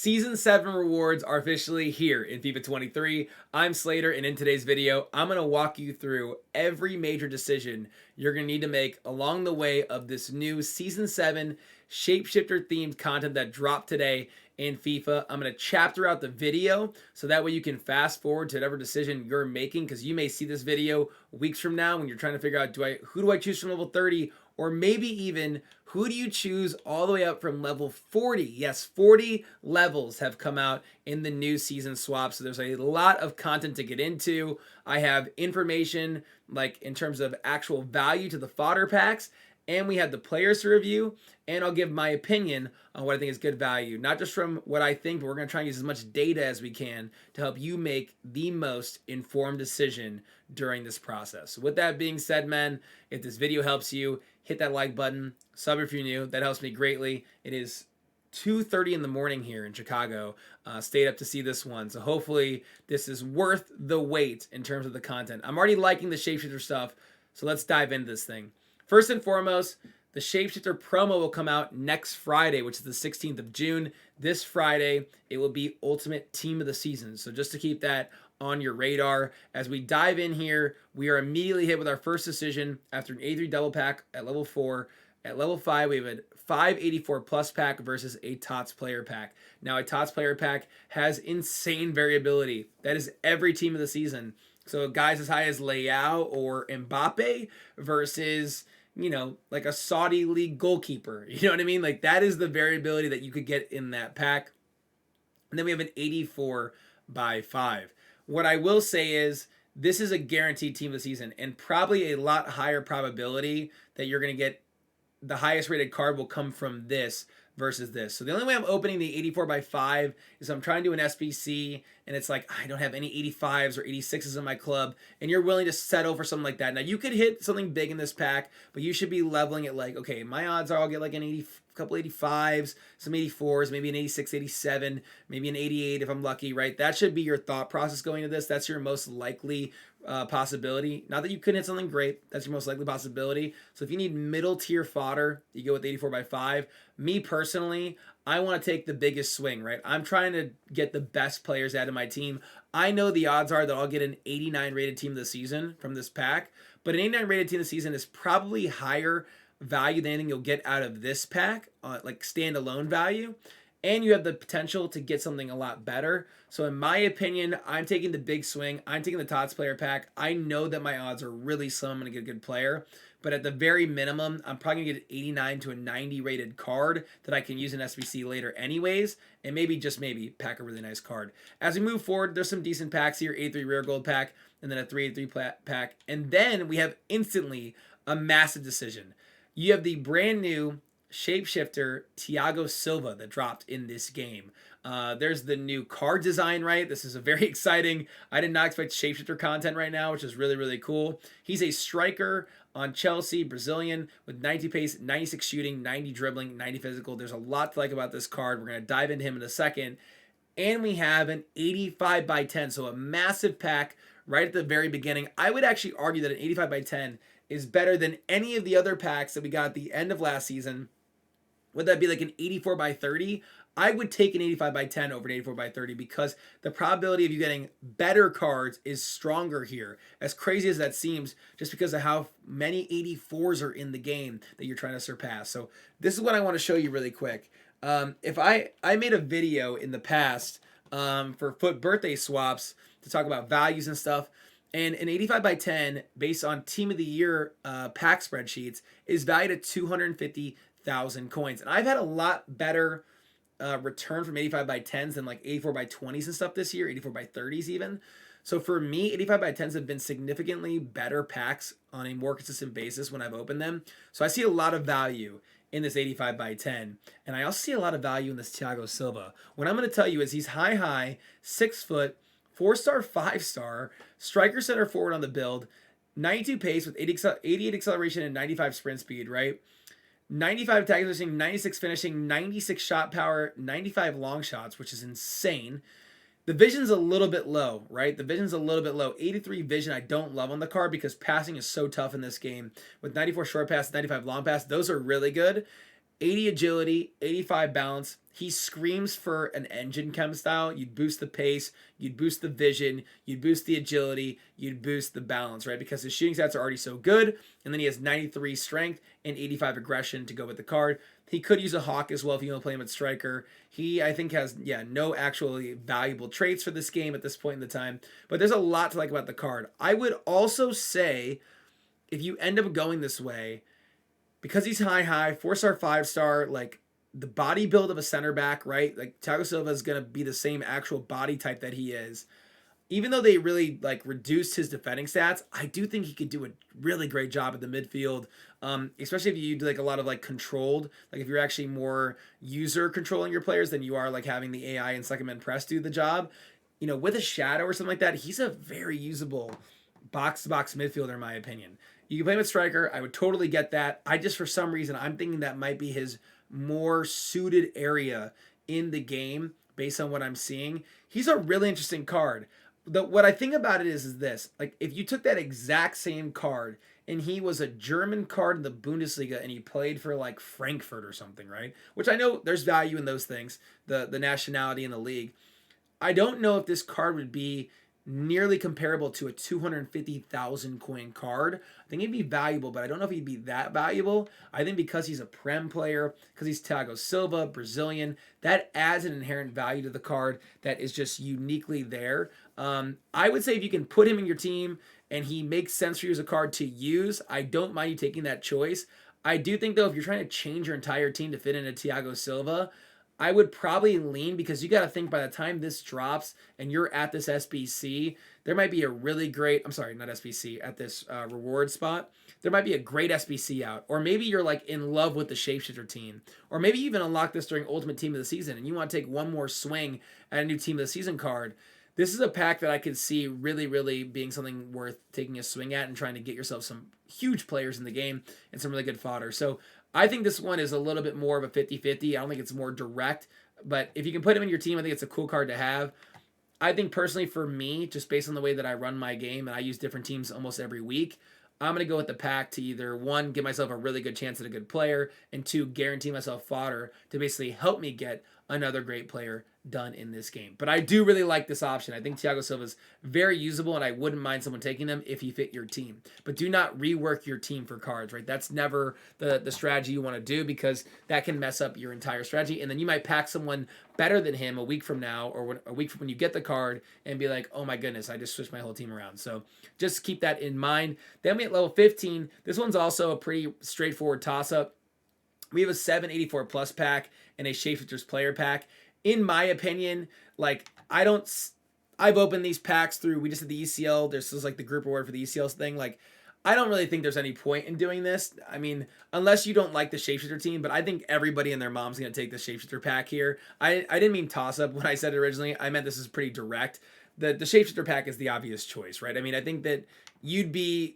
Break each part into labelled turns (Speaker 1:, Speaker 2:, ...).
Speaker 1: Season 7 rewards are officially here in FIFA 23. I'm Slater, and in today's video, I'm going to walk you through every major decision you're going to need to make along the way of this new Season 7 Shapeshifter themed content that dropped today in FIFA. I'm going to chapter out the video so that way you can fast forward to whatever decision you're making, because you may see this video weeks from now when you're trying to figure out who do I choose from level 30, or maybe even who do you choose all the way up from level 40? Yes, 40 levels have come out in the new season swap, so there's a lot of content to get into. I have information like in terms of actual value to the fodder packs, and we have the players to review, and I'll give my opinion on what I think is good value. Not just from what I think, but we're going to try and use as much data as we can to help you make the most informed decision during this process. So with that being said, man, if this video helps you, hit that like button, sub if you're new. That helps me greatly. It is 2:30 in the morning here in Chicago. Stayed up to see this one. So hopefully this is worth the wait in terms of the content. I'm already liking the Shapeshifter stuff, so let's dive into this thing. First and foremost, the Shapeshifter promo will come out next Friday, which is the 16th of June. This Friday, it will be Ultimate Team of the Season. So just to keep that on your radar. As we dive in here, we are immediately hit with our first decision after an 83 double pack at level 4. At level 5, we have a 584 plus pack versus a TOTS player pack. Now, a TOTS player pack has insane variability. That is every team of the season. So guys as high as Leao or Mbappe versus, you know, like a Saudi league goalkeeper. You know what I mean? Like, that is the variability that you could get in that pack. And then we have an 84 by 5. What I will say is this is a guaranteed team of the season, and probably a lot higher probability that you're going to get the highest rated card will come from this versus this. So the only way I'm opening the 84 by 5 is I'm trying to do an SBC, and it's like I don't have any 85s or 86s in my club, and you're willing to settle for something like that. Now, you could hit something big in this pack, but you should be leveling it like, okay, my odds are I'll get like an 80, couple 85s, some 84s, maybe an 86, 87, maybe an 88 if I'm lucky, right? That should be your thought process going into this. That's your most likely possibility. Not that you couldn't hit something great. That's your most likely possibility. So if you need middle tier fodder, you go with 84 by 5. Me personally, I want to take the biggest swing, right? I'm trying to get the best players out of my team. I know the odds are that I'll get an 89 rated team of the season from this pack, but an 89 rated team of the season is probably higher value than anything you'll get out of this pack, like standalone value. And you have the potential to get something a lot better. So in my opinion, I'm taking the big swing. I'm taking the TOTS player pack. I know that my odds are really slim. I'm going to get a good player. But at the very minimum, I'm probably going to get an 89 to a 90 rated card that I can use in SBC later anyways. And maybe, just maybe, pack a really nice card. As we move forward, there's some decent packs here. 83 rare gold pack, and then a 383 pack. And then we have instantly a massive decision. You have the brand new Shapeshifter Thiago Silva that dropped in this game. There's the new card design, right? This is a very exciting. I did not expect Shapeshifter content right now, which is really, really cool. He's a striker on Chelsea, Brazilian, with 90 pace, 96 shooting, 90 dribbling, 90 physical. There's a lot to like about this card. We're going to dive into him in a second. And we have an 85 by 10, so a massive pack right at the very beginning. I would actually argue that an 85 by 10 is better than any of the other packs that we got at the end of last season. Would that be like an 84 by 30? I would take an 85 by 10 over an 84 by 30 because the probability of you getting better cards is stronger here. As crazy as that seems, just because of how many 84s are in the game that you're trying to surpass. So this is what I want to show you really quick. If I made a video in the past for FUT birthday swaps to talk about values and stuff, and an 85 by 10 based on Team of the Year pack spreadsheets is valued at 250,000 coins. And I've had a lot better return from 85 by 10s than like 84 by 20s and stuff this year, 84 by 30s even. So for me, 85 by 10s have been significantly better packs on a more consistent basis when I've opened them. So I see a lot of value in this 85 by 10. And I also see a lot of value in this Thiago Silva. What I'm going to tell you is he's high, 6 foot, 4-star, 5-star, striker center forward on the build, 92 pace with 88 acceleration and 95 sprint speed, right? 95 tackle finishing, 96 finishing, 96 shot power, 95 long shots, which is insane. The vision's a little bit low, right? The vision's a little bit low. 83 vision I don't love on the card because passing is so tough in this game. With 94 short pass, 95 long pass, those are really good. 80 agility, 85 balance. He screams for an engine chem style. You'd boost the pace, you'd boost the vision, you'd boost the agility, you'd boost the balance, right? Because his shooting stats are already so good. And then he has 93 strength and 85 aggression to go with the card. He could use a hawk as well if you want to play him at striker. He, I think, has, no actually valuable traits for this game at this point in the time. But there's a lot to like about the card. I would also say, if you end up going this way, because he's high, 4-star, 5-star, like the body build of a center back, right? Like Thiago Silva is going to be the same actual body type that he is. Even though they really like reduced his defending stats, I do think he could do a really great job at the midfield, especially if you do like a lot of like controlled, like if you're actually more user controlling your players than you are like having the AI and second man press do the job. With a shadow or something like that, he's a very usable box-to-box midfielder in my opinion. You can play him at striker. I would totally get that. For some reason, I'm thinking that might be his more suited area in the game based on what I'm seeing. He's a really interesting card. What I think about it is this. Like, if you took that exact same card and he was a German card in the Bundesliga and he played for, like, Frankfurt or something, right? Which I know there's value in those things, the nationality in the league. I don't know if this card would be nearly comparable to a 250,000 coin card. I think he'd be valuable, but I don't know if he'd be that valuable. I think because he's a Prem player, because he's Thiago Silva, Brazilian, that adds an inherent value to the card that is just uniquely there. I would say if you can put him in your team and he makes sense for you as a card to use, I don't mind you taking that choice. I do think, though, if you're trying to change your entire team to fit into Thiago Silva, I would probably lean, because you got to think by the time this drops and you're at this SBC, there might be a really great, I'm sorry, not SBC, at this reward spot, there might be a great SBC out. Or maybe you're like in love with the Shapeshifter team. Or maybe you even unlock this during Ultimate Team of the Season and you want to take one more swing at a new Team of the Season card. This is a pack that I could see really, really being something worth taking a swing at and trying to get yourself some huge players in the game and some really good fodder. So I think this one is a little bit more of a 50-50. I don't think it's more direct, but if you can put him in your team, I think it's a cool card to have. I think personally for me, just based on the way that I run my game and I use different teams almost every week, I'm going to go with the pack to either, one, give myself a really good chance at a good player, and two, guarantee myself fodder to basically help me get another great player done in this game. But I do really like this option. I think Thiago Silva is very usable, and I wouldn't mind someone taking them if he fit your team. But do not rework your team for cards, right? That's never the strategy you want to do, because that can mess up your entire strategy, and then you might pack someone better than him a week from now, or a week from when you get the card, and be like, oh my goodness, I just switched my whole team around. So just keep that in mind. Then we at level 15. This one's also a pretty straightforward toss-up. We have a 784 plus pack and a Shapeshifters player pack. In my opinion, like, I've opened these packs through, we just did the ECL, this is like the group reward for the ECL thing. Like, I don't really think there's any point in doing this. I mean, unless you don't like the Shapeshifter team, but I think everybody and their mom's going to take the Shapeshifter pack here. I didn't mean toss-up when I said it originally. I meant this is pretty direct. The Shapeshifter pack is the obvious choice, right? I mean, I think that you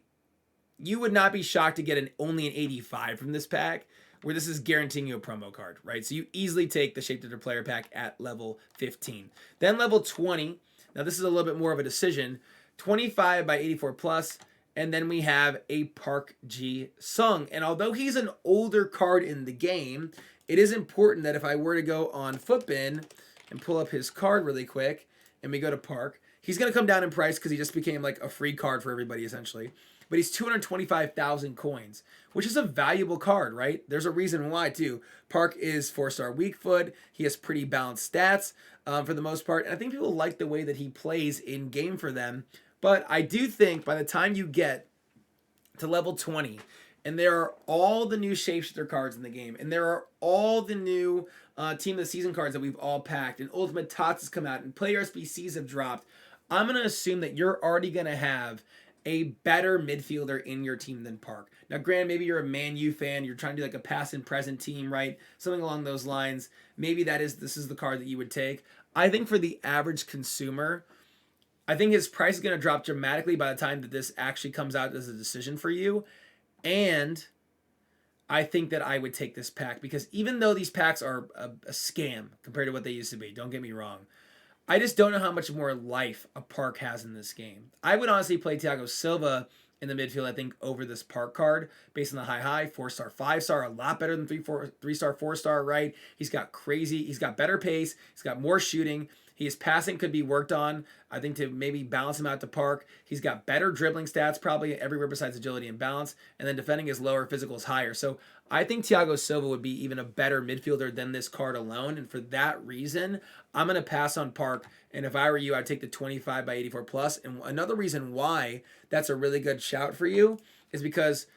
Speaker 1: would not be shocked to get only an 85 from this pack, where this is guaranteeing you a promo card, right? So you easily take the Shapeshifter player pack at level 15. Then level 20, now this is a little bit more of a decision, 25 by 84 plus, and then we have a Park Ji-sung. And although he's an older card in the game, it is important that if I were to go on Footbin and pull up his card really quick, and we go to Park, he's going to come down in price because he just became like a free card for everybody essentially. But he's 225,000 coins, which is a valuable card, right? There's a reason why, too. Park is 4-star weak foot. He has pretty balanced stats for the most part. And I think people like the way that he plays in game for them. But I do think by the time you get to level 20, and there are all the new Shapeshifter cards in the game, and there are all the new Team of the Season cards that we've all packed, and Ultimate TOTS has come out, and player SBCs have dropped, I'm going to assume that you're already going to have a better midfielder in your team than Park. Now, granted, maybe you're a Man U fan, you're trying to do like a past and present team, right? Something along those lines. Maybe this is the card that you would take. I think for the average consumer, I think his price is going to drop dramatically by the time that this actually comes out as a decision for you. And I think that I would take this pack, because even though these packs are a scam compared to what they used to be, don't get me wrong, I just don't know how much more life a Park has in this game. I would honestly play Thiago Silva in the midfield, I think, over this Park card based on the high, 4-star, 5-star, a lot better than 3-star, 4-star, right? He's got better pace, he's got more shooting. His passing could be worked on, I think, to maybe balance him out to Park. He's got better dribbling stats, probably everywhere besides agility and balance, and then defending is lower, physical is higher. So I think Thiago Silva would be even a better midfielder than this card alone, and for that reason, I'm going to pass on Park, and if I were you, I'd take the 25 by 84 plus. And another reason why that's a really good shout for you is because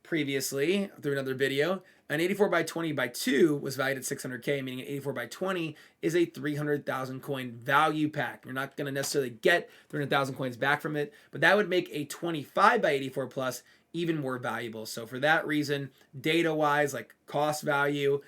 Speaker 1: previously, through another video, an 84 by 20 by 2 was valued at 600K, meaning an 84 by 20 is a 300,000 coin value pack. You're not going to necessarily get 300,000 coins back from it, but that would make a 25 by 84 plus even more valuable. So for that reason, data-wise, like cost value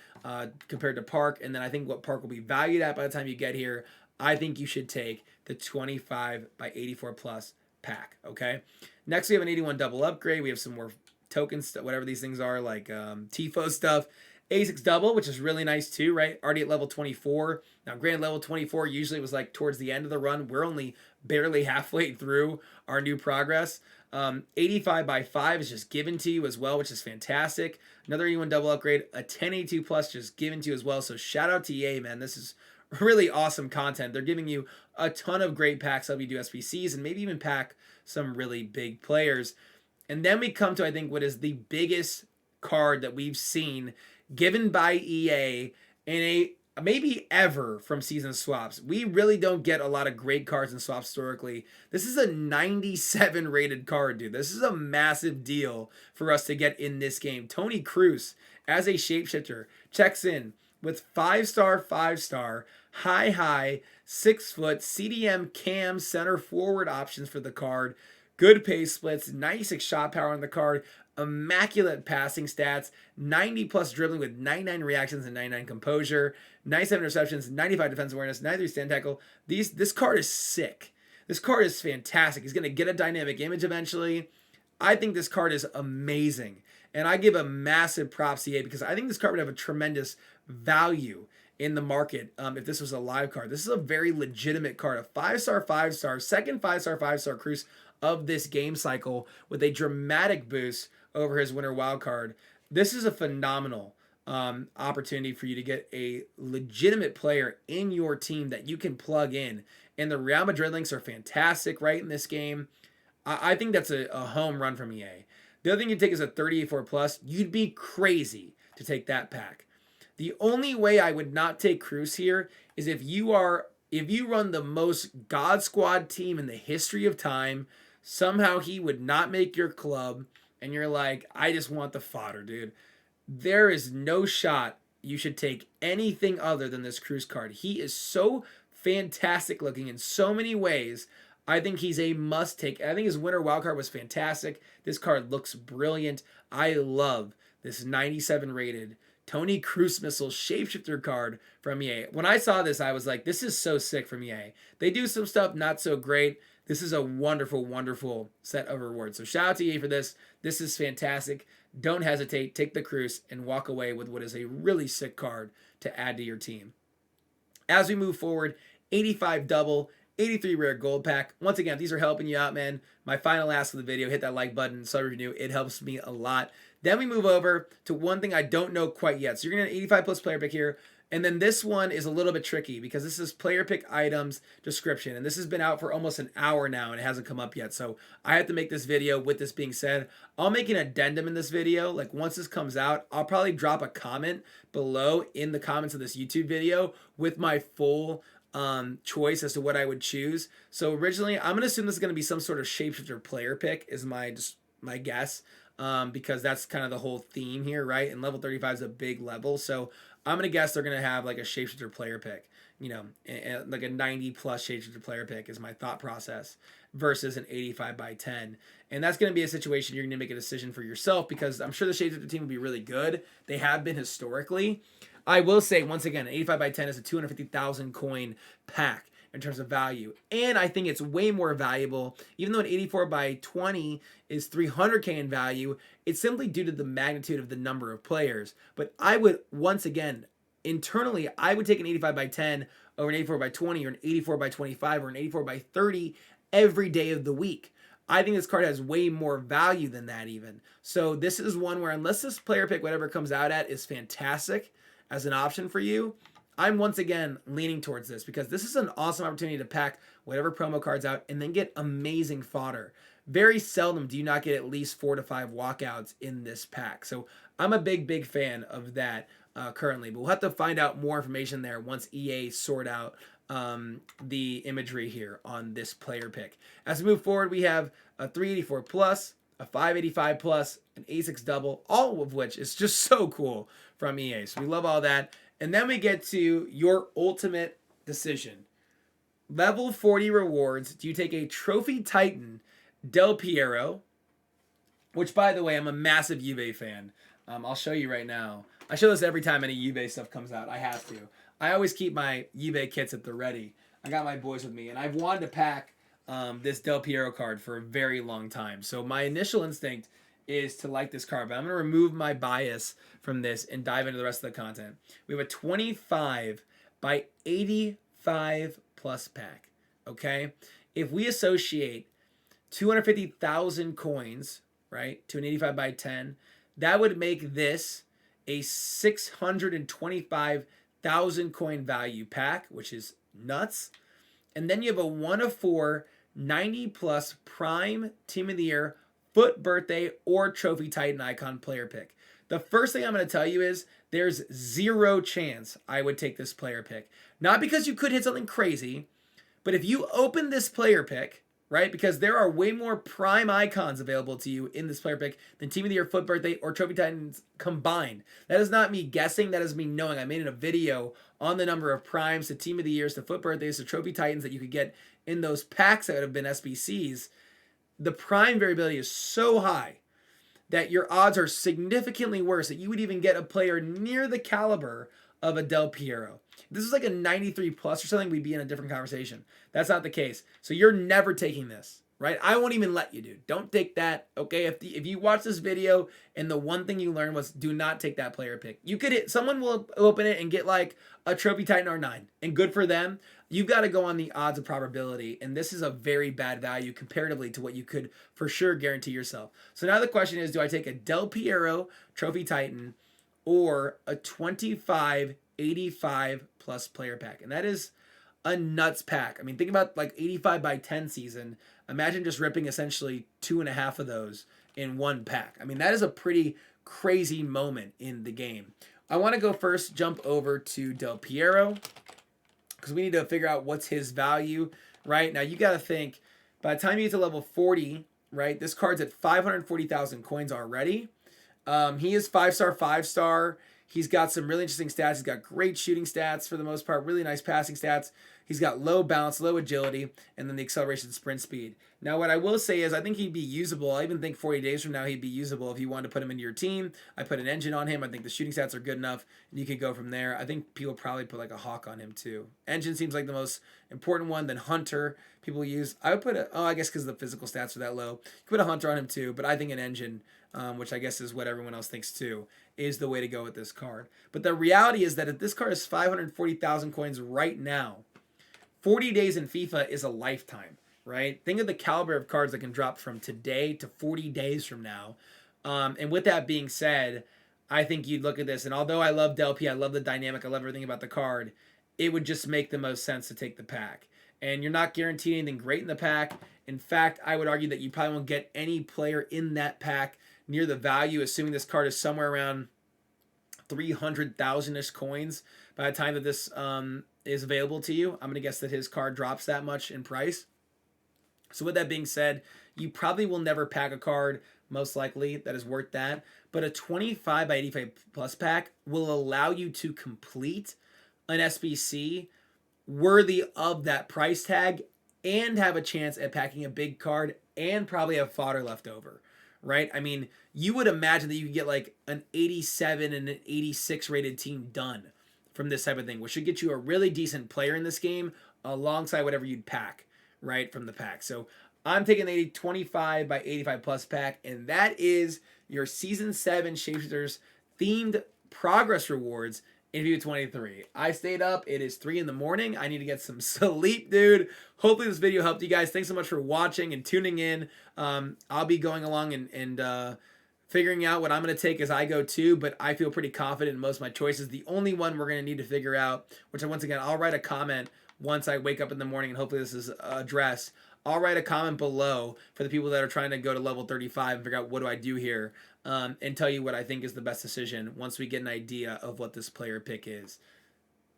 Speaker 1: compared to Park, and then I think what Park will be valued at by the time you get here, I think you should take the 25 by 84 plus pack, okay? Next, we have an 81 double upgrade. We have some more tokens, whatever these things are, like TIFO stuff. 86 double, which is really nice too, right? Already at level 24. Now, granted, level 24 usually was like towards the end of the run. We're only barely halfway through our new progress. 85 by 5 is just given to you as well, which is fantastic. Another 81 double upgrade, a 1082 plus just given to you as well. So shout out to EA, man. This is really awesome content. They're giving you a ton of great packs, help you do SBCs, and maybe even pack some really big players. And then we come to, I think, what is the biggest card that we've seen given by EA in a maybe ever from season swaps. We really don't get a lot of great cards in swaps historically. This is a 97 rated card, dude. This is a massive deal for us to get in this game. Toni Kroos, as a shapeshifter, checks in with 5-star, 5-star, high, 6 foot, CDM cam center forward options for the card. Good pace splits, 96 shot power on the card, immaculate passing stats, 90 plus dribbling with 99 reactions and 99 composure, 97 interceptions, 95 defense awareness, 93 stand tackle. This card is sick. This card is fantastic. He's going to get a dynamic image eventually. I think this card is amazing. And I give a massive props to EA because I think this card would have a tremendous value in the market if this was a live card. This is a very legitimate card. A 5-star, 5-star, second 5-star, 5-star Kroos of this game cycle with a dramatic boost over his winter wild card. This is a phenomenal opportunity for you to get a legitimate player in your team that you can plug in. And the Real Madrid links are fantastic right in this game. I think that's a home run from EA. The other thing you take is a 34 plus. You'd be crazy to take that pack. The only way I would not take Kroos here is if you run the most God Squad team in the history of time. Somehow he would not make your club, and you're like, I just want the fodder, dude. There is no shot you should take anything other than this Kroos card. He is so fantastic looking in so many ways. I think he's a must take. I think his winter wild card was fantastic. This card looks brilliant. I love this 97 rated Toni Kroos missile shapeshifter card from EA. When I saw this, I was like, this is so sick from EA. They do some stuff not so great. This is a wonderful, wonderful set of rewards. So shout out to EA for this. This is fantastic. Don't hesitate. Take the Kroos and walk away with what is a really sick card to add to your team. As we move forward, 85 double, 83 rare gold pack. Once again, these are helping you out, man. My final ask of the video, hit that like button, sub review. It helps me a lot. Then we move over to one thing I don't know quite yet. So you're going to get an 85 plus player pick here. And then this one is a little bit tricky because this is player pick items description. And this has been out for almost an hour now and it hasn't come up yet. So I have to make this video. With this being said, I'll make an addendum in this video. Like once this comes out, I'll probably drop a comment below in the comments of this YouTube video with my full choice as to what I would choose. So originally, I'm going to assume this is going to be some sort of shapeshifter player pick is my guess. Because that's kind of the whole theme here, right? And level 35 is a big level. So I'm going to guess they're going to have like a shapeshifter player pick, you know, like a 90 plus shapeshifter player pick is my thought process versus an 85 by 10. And that's going to be a situation you're going to make a decision for yourself because I'm sure the shapeshifter team will be really good. They have been historically. I will say once again, an 85 by 10 is a 250,000 coin pack in terms of value. And I think it's way more valuable, even though an 84 by 20 is 300K in value, it's simply due to the magnitude of the number of players. But I would, once again, internally, I would take an 85 by 10 over an 84 by 20 or an 84 by 25 or an 84 by 30 every day of the week. I think this card has way more value than that even. So this is one where unless this player pick, whatever it comes out at, is fantastic as an option for you, I'm once again leaning towards this because this is an awesome opportunity to pack whatever promo cards out and then get amazing fodder. Very seldom do you not get at least 4 to 5 walkouts in this pack. So I'm a big fan of that currently. But we'll have to find out more information there once EA sort out the imagery here on this player pick. As we move forward, we have a 384 plus, a 585 plus, an 86 double, all of which is just so cool from EA. So we love all that. And then we get to your ultimate decision. Level 40 rewards. Do you take a Trophy Titan Del Piero, which, by the way, I'm a massive Juve fan. I'll show you right now. I show this every time any Juve stuff comes out. I have to. I always keep my Juve kits at the ready. I got my boys with me, and I've wanted to pack this Del Piero card for a very long time. So my initial instinct is to like this card, but I'm going to remove my bias from this and dive into the rest of the content. We have a 25 by 85 plus pack, okay? If we associate 250,000 coins, right, to an 85 by 10, that would make this a 625,000 coin value pack, which is nuts. And then you have a 1 of 4 90 plus prime team of the year foot birthday or trophy titan icon player pick. The first thing I'm going to tell you is there's zero chance I would take this player pick. Not because you could hit something crazy, but if you open this player pick, right, because there are way more prime icons available to you in this player pick than team of the year, foot birthday, or trophy titans combined. That is not me guessing. That is me knowing. I made a video on the number of primes to team of the years to foot birthdays to trophy titans that you could get in those packs that would have been SBCs. The prime variability is so high that your odds are significantly worse that you would even get a player near the caliber of a Del Piero. If this is like a 93 plus or something, we'd be in a different conversation. That's not the case. So you're never taking this, right? I won't even let you, dude. Don't take that, okay? If you watch this video and the one thing you learned was do not take that player pick. You could hit, someone will open it and get like a Trophy Titan R9, and good for them. You've got to go on the odds of probability, and this is a very bad value comparatively to what you could for sure guarantee yourself. So now the question is, do I take a Del Piero Trophy Titan or a 25 85 plus player pack? And that is a nuts pack. I mean, think about like 85 by 10 season. Imagine just ripping essentially 2.5 of those in one pack. I mean, that is a pretty crazy moment in the game. I want to go first, jump over to Del Piero, because we need to figure out what's his value, right? Now, you got to think, by the time you get to level 40, right, this card's at 540,000 coins already. He is 5-star, 5-star. He's got some really interesting stats. He's got great shooting stats for the most part, really nice passing stats. He's got low balance, low agility, and then the acceleration sprint speed. Now, what I will say is I think he'd be usable. I even think 40 days from now he'd be usable if you wanted to put him into your team. I put an engine on him. I think the shooting stats are good enough, and you could go from there. I think people probably put like a hawk on him too. Engine seems like the most important one. Then hunter people use. I would put I guess because the physical stats are that low. You could put a hunter on him too, but I think an engine, which I guess is what everyone else thinks too, is the way to go with this card. But the reality is that if this card is 540,000 coins right now, 40 days in FIFA is a lifetime, right? Think of the caliber of cards that can drop from today to 40 days from now. And with that being said, I think you'd look at this, and although I love Del P, I love the dynamic, I love everything about the card, it would just make the most sense to take the pack. And you're not guaranteed anything great in the pack. In fact, I would argue that you probably won't get any player in that pack near the value, assuming this card is somewhere around 300,000-ish coins by the time that this is available to you. I'm going to guess that his card drops that much in price. So with that being said, you probably will never pack a card, most likely, that is worth that. But a 25 by 85 plus pack will allow you to complete an SBC worthy of that price tag and have a chance at packing a big card and probably have fodder left over, right? I mean, you would imagine that you could get like an 87 and an 86 rated team done from this type of thing, which should get you a really decent player in this game alongside whatever you'd pack, right, from the pack. So I'm taking the 25 by 85 plus pack, and that is your Season 7 Shapeshifters themed progress rewards in FIFA 23. I stayed up. It is 3 in the morning. I need to get some sleep, dude. Hopefully this video helped you guys. Thanks so much for watching and tuning in. I'll be going along and figuring out what I'm going to take as I go too, but I feel pretty confident in most of my choices. The only one we're going to need to figure out, which once again, I'll write a comment once I wake up in the morning, and hopefully this is addressed. I'll write a comment below for the people that are trying to go to level 35 and figure out what do I do here, and tell you what I think is the best decision once we get an idea of what this player pick is.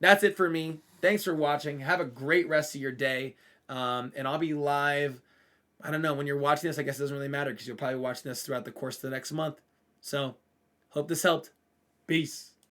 Speaker 1: That's it for me. Thanks for watching. Have a great rest of your day, and I'll be live. I don't know, when you're watching this, I guess it doesn't really matter because you'll probably watch this throughout the course of the next month. So, hope this helped. Peace.